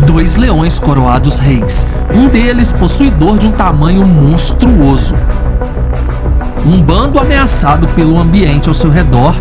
2 leões coroados reis, um deles possuidor de um tamanho monstruoso. Um bando ameaçado pelo ambiente ao seu redor,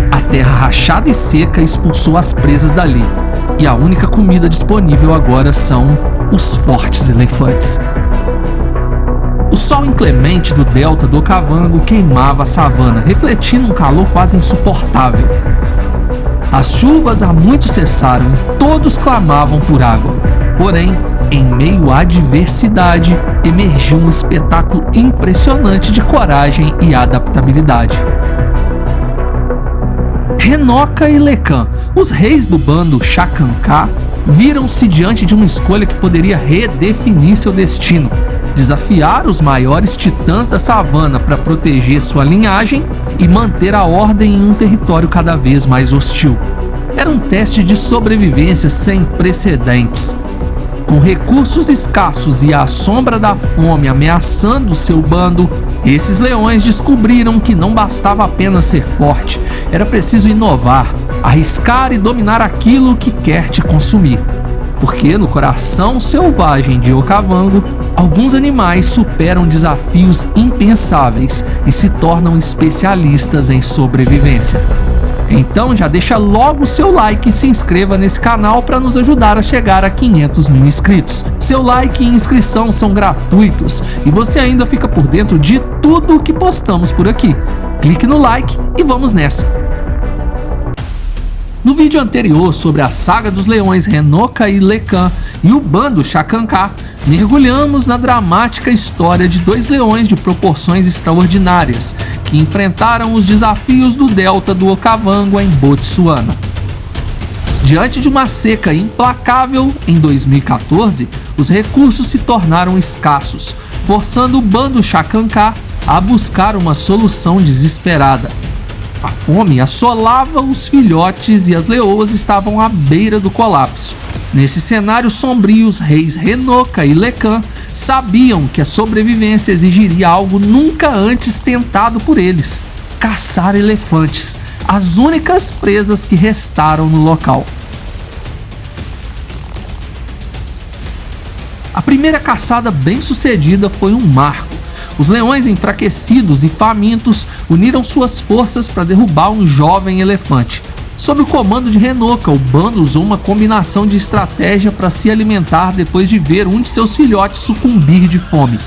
a terra rachada e seca expulsou as presas dali, e a única comida disponível agora são os fortes elefantes. O sol inclemente do delta do Okavango queimava a savana, refletindo um calor quase insuportável. As chuvas há muito cessaram e todos clamavam por água. Porém, em meio à adversidade, emergiu um espetáculo impressionante de coragem e adaptabilidade. Henoka e Lekan, os reis do bando Shakanka, viram-se diante de uma escolha que poderia redefinir seu destino: desafiar os maiores titãs da savana para proteger sua linhagem e manter a ordem em um território cada vez mais hostil. Era um teste de sobrevivência sem precedentes. Com recursos escassos e a sombra da fome ameaçando seu bando, esses leões descobriram que não bastava apenas ser forte, era preciso inovar, arriscar e dominar aquilo que quer te consumir. Porque no coração selvagem de Okavango, alguns animais superam desafios impensáveis e se tornam especialistas em sobrevivência. Então já deixa logo o seu like e se inscreva nesse canal para nos ajudar a chegar a 500 mil inscritos. Seu like e inscrição são gratuitos e você ainda fica por dentro de tudo que postamos por aqui. Clique no like e vamos nessa! No vídeo anterior sobre a saga dos leões Henoka e Lekan e o bando Shakanka, mergulhamos na dramática história de 2 leões de proporções extraordinárias que enfrentaram os desafios do delta do Okavango em Botsuana. Diante de uma seca implacável, em 2014, os recursos se tornaram escassos, forçando o bando Shakanka a buscar uma solução desesperada. A fome assolava os filhotes e as leoas estavam à beira do colapso. Nesse cenário sombrio, os reis Henoka e Lekan sabiam que a sobrevivência exigiria algo nunca antes tentado por eles: caçar elefantes, as únicas presas que restaram no local. A primeira caçada bem-sucedida foi um marco. Os leões enfraquecidos e famintos uniram suas forças para derrubar um jovem elefante. Sob o comando de Henoka, o bando usou uma combinação de estratégia para se alimentar depois de ver um de seus filhotes sucumbir de fome.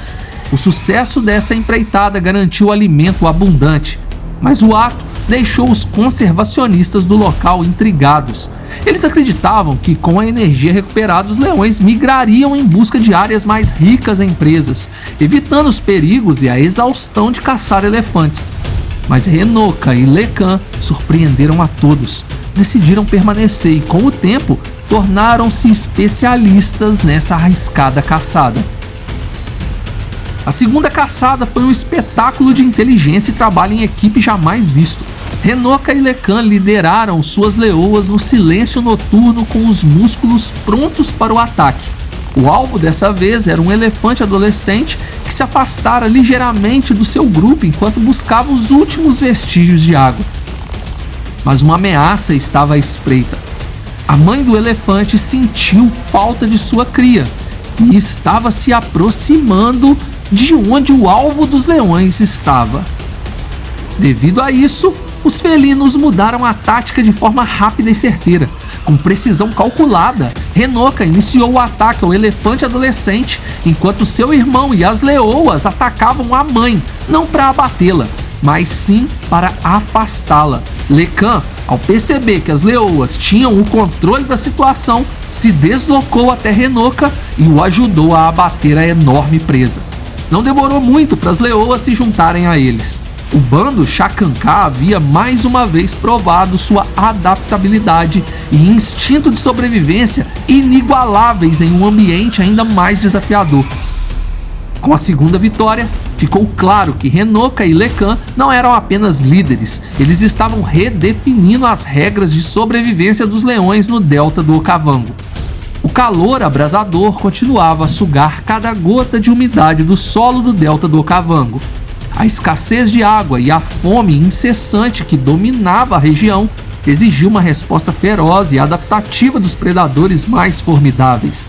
O sucesso dessa empreitada garantiu alimento abundante, mas o ato deixou os conservacionistas do local intrigados. Eles acreditavam que, com a energia recuperada, os leões migrariam em busca de áreas mais ricas em presas, evitando os perigos e a exaustão de caçar elefantes. Mas Henoka e Lekan surpreenderam a todos, decidiram permanecer e, com o tempo, tornaram-se especialistas nessa arriscada caçada. A segunda caçada foi um espetáculo de inteligência e trabalho em equipe jamais visto. Henoka e Lekan lideraram suas leoas no silêncio noturno com os músculos prontos para o ataque. O alvo dessa vez era um elefante adolescente que se afastara ligeiramente do seu grupo enquanto buscava os últimos vestígios de água. Mas uma ameaça estava à espreita. A mãe do elefante sentiu falta de sua cria e estava se aproximando de onde o alvo dos leões estava. Devido a isso, os felinos mudaram a tática de forma rápida e certeira. Com precisão calculada, Henoka iniciou o ataque ao elefante adolescente, enquanto seu irmão e as leoas atacavam a mãe, não para abatê-la, mas sim para afastá-la. Lekan, ao perceber que as leoas tinham o controle da situação, se deslocou até Henoka e o ajudou a abater a enorme presa. Não demorou muito para as leoas se juntarem a eles. O bando Shakanka havia mais uma vez provado sua adaptabilidade e instinto de sobrevivência inigualáveis em um ambiente ainda mais desafiador. Com a segunda vitória, ficou claro que Henoka e Lekan não eram apenas líderes, eles estavam redefinindo as regras de sobrevivência dos leões no delta do Okavango. O calor abrasador continuava a sugar cada gota de umidade do solo do delta do Okavango. A escassez de água e a fome incessante que dominava a região que exigiu uma resposta feroz e adaptativa dos predadores mais formidáveis.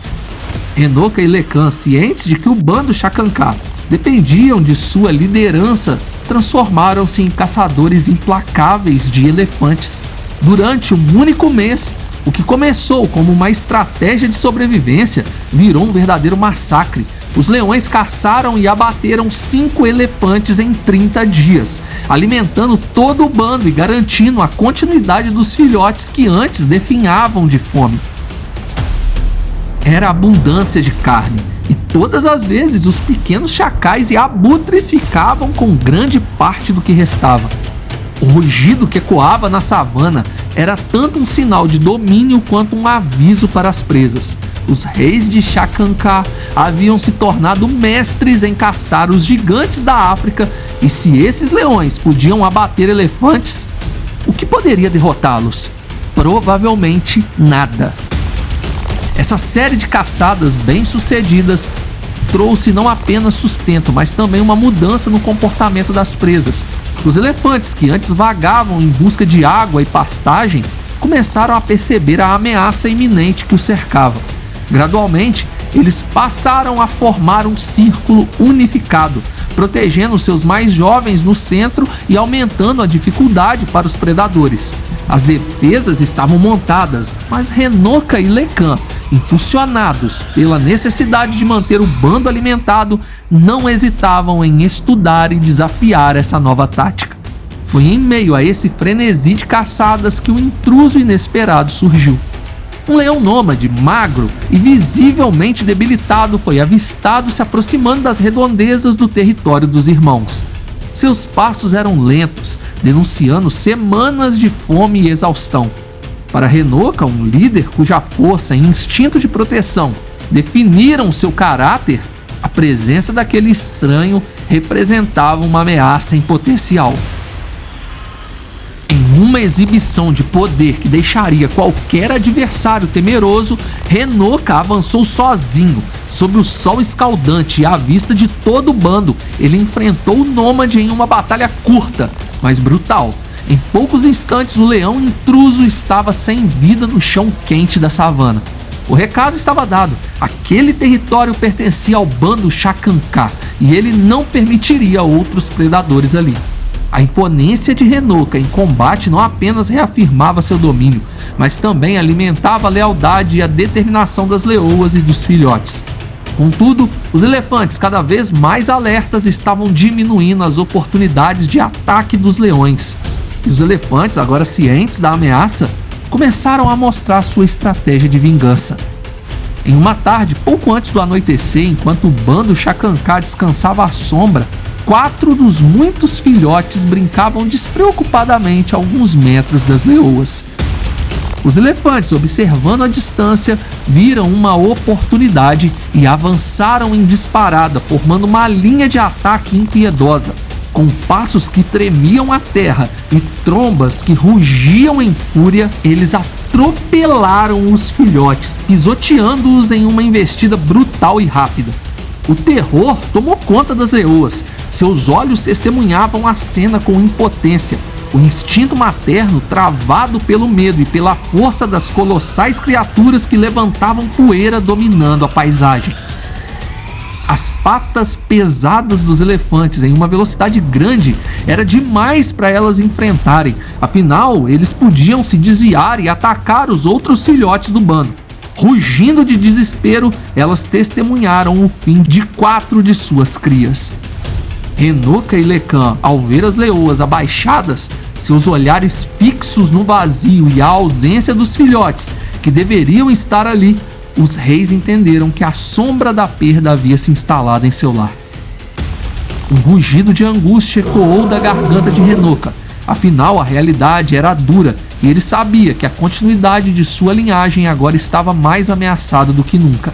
Henoka e Lekan, cientes de que o bando Xacancá dependiam de sua liderança, transformaram-se em caçadores implacáveis de elefantes. Durante um único mês, o que começou como uma estratégia de sobrevivência virou um verdadeiro massacre. Os leões caçaram e abateram 5 elefantes em 30 dias, alimentando todo o bando e garantindo a continuidade dos filhotes que antes definhavam de fome. Era abundância de carne, e todas as vezes os pequenos chacais e abutres ficavam com grande parte do que restava. O rugido que ecoava na savana era tanto um sinal de domínio quanto um aviso para as presas. Os reis de Xacancá haviam se tornado mestres em caçar os gigantes da África, e se esses leões podiam abater elefantes, o que poderia derrotá-los? Provavelmente nada. Essa série de caçadas bem-sucedidas trouxe não apenas sustento, mas também uma mudança no comportamento das presas. Os elefantes, que antes vagavam em busca de água e pastagem, começaram a perceber a ameaça iminente que os cercava. Gradualmente, eles passaram a formar um círculo unificado, protegendo seus mais jovens no centro e aumentando a dificuldade para os predadores. As defesas estavam montadas, mas Henoka e Lekan, impulsionados pela necessidade de manter o bando alimentado, não hesitavam em estudar e desafiar essa nova tática. Foi em meio a esse frenesi de caçadas que um intruso inesperado surgiu. Um leão nômade, magro e visivelmente debilitado, foi avistado se aproximando das redondezas do território dos irmãos. Seus passos eram lentos, denunciando semanas de fome e exaustão. Para Henoka, um líder cuja força e instinto de proteção definiram seu caráter, a presença daquele estranho representava uma ameaça em potencial. Em uma exibição de poder que deixaria qualquer adversário temeroso, Henoka avançou sozinho. Sob o sol escaldante e à vista de todo o bando, ele enfrentou o nômade em uma batalha curta, mas brutal. Em poucos instantes, o leão intruso estava sem vida no chão quente da savana. O recado estava dado: aquele território pertencia ao bando Xacancá e ele não permitiria outros predadores ali. A imponência de Henoka em combate não apenas reafirmava seu domínio, mas também alimentava a lealdade e a determinação das leoas e dos filhotes. Contudo, os elefantes, cada vez mais alertas, estavam diminuindo as oportunidades de ataque dos leões. E os elefantes, agora cientes da ameaça, começaram a mostrar sua estratégia de vingança. Em uma tarde, pouco antes do anoitecer, enquanto o bando Xacancá descansava à sombra, 4 dos muitos filhotes brincavam despreocupadamente a alguns metros das leoas. Os elefantes, observando a distância, viram uma oportunidade e avançaram em disparada, formando uma linha de ataque impiedosa. Com passos que tremiam a terra e trombas que rugiam em fúria, eles atropelaram os filhotes, pisoteando-os em uma investida brutal e rápida. O terror tomou conta das leoas. Seus olhos testemunhavam a cena com impotência. O instinto materno, travado pelo medo e pela força das colossais criaturas que levantavam poeira dominando a paisagem. As patas pesadas dos elefantes em uma velocidade grande era demais para elas enfrentarem. Afinal, eles podiam se desviar e atacar os outros filhotes do bando. Rugindo de desespero, elas testemunharam o fim de 4 de suas crias. Henoka e Lekan, ao ver as leoas abaixadas, seus olhares fixos no vazio e a ausência dos filhotes que deveriam estar ali, os reis entenderam que a sombra da perda havia se instalado em seu lar. Um rugido de angústia ecoou da garganta de Henoka. Afinal, a realidade era dura e ele sabia que a continuidade de sua linhagem agora estava mais ameaçada do que nunca.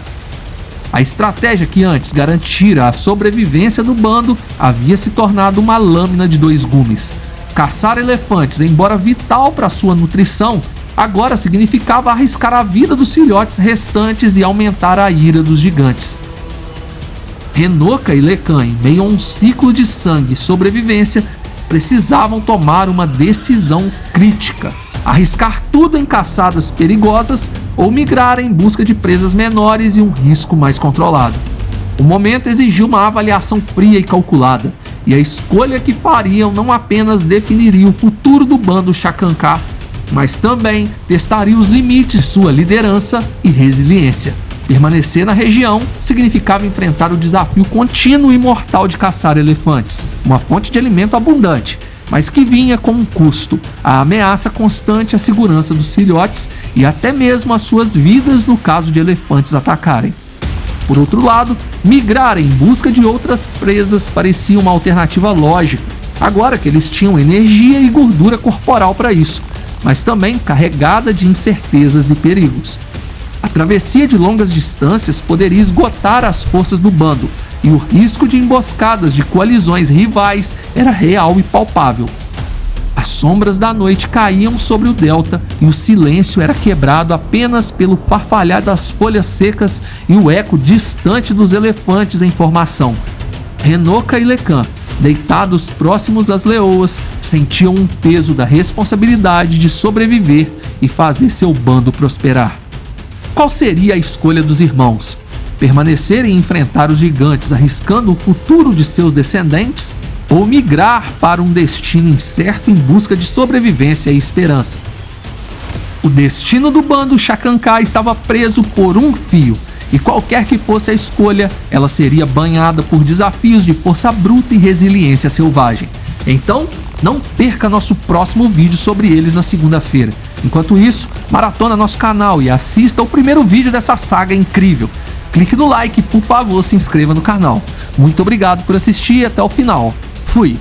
A estratégia que antes garantira a sobrevivência do bando havia se tornado uma lâmina de 2 gumes. Caçar elefantes, embora vital para sua nutrição, agora significava arriscar a vida dos filhotes restantes e aumentar a ira dos gigantes. Henoka e Lekan, em meio a um ciclo de sangue e sobrevivência, precisavam tomar uma decisão crítica. arriscar tudo em caçadas perigosas ou migrar em busca de presas menores e um risco mais controlado. O momento exigiu uma avaliação fria e calculada, e a escolha que fariam não apenas definiria o futuro do bando Chacancá, mas também testaria os limites de sua liderança e resiliência. Permanecer na região significava enfrentar o desafio contínuo e mortal de caçar elefantes, uma fonte de alimento abundante, mas que vinha com um custo, a ameaça constante à segurança dos filhotes e até mesmo às suas vidas no caso de elefantes atacarem. Por outro lado, migrar em busca de outras presas parecia uma alternativa lógica, agora que eles tinham energia e gordura corporal para isso, mas também carregada de incertezas e perigos. A travessia de longas distâncias poderia esgotar as forças do bando, e o risco de emboscadas de coalizões rivais era real e palpável. As sombras da noite caíam sobre o delta e o silêncio era quebrado apenas pelo farfalhar das folhas secas e o eco distante dos elefantes em formação. Renoca e Lecan, deitados próximos às leoas, sentiam um peso da responsabilidade de sobreviver e fazer seu bando prosperar. Qual seria a escolha dos irmãos? Permanecer e enfrentar os gigantes arriscando o futuro de seus descendentes? Ou migrar para um destino incerto em busca de sobrevivência e esperança? O destino do bando Chacancá estava preso por um fio, e qualquer que fosse a escolha, ela seria banhada por desafios de força bruta e resiliência selvagem. Então, não perca nosso próximo vídeo sobre eles na segunda-feira. Enquanto isso, maratona nosso canal e assista o primeiro vídeo dessa saga incrível. Clique no like e, por favor, se inscreva no canal. Muito obrigado por assistir e até o final. Fui!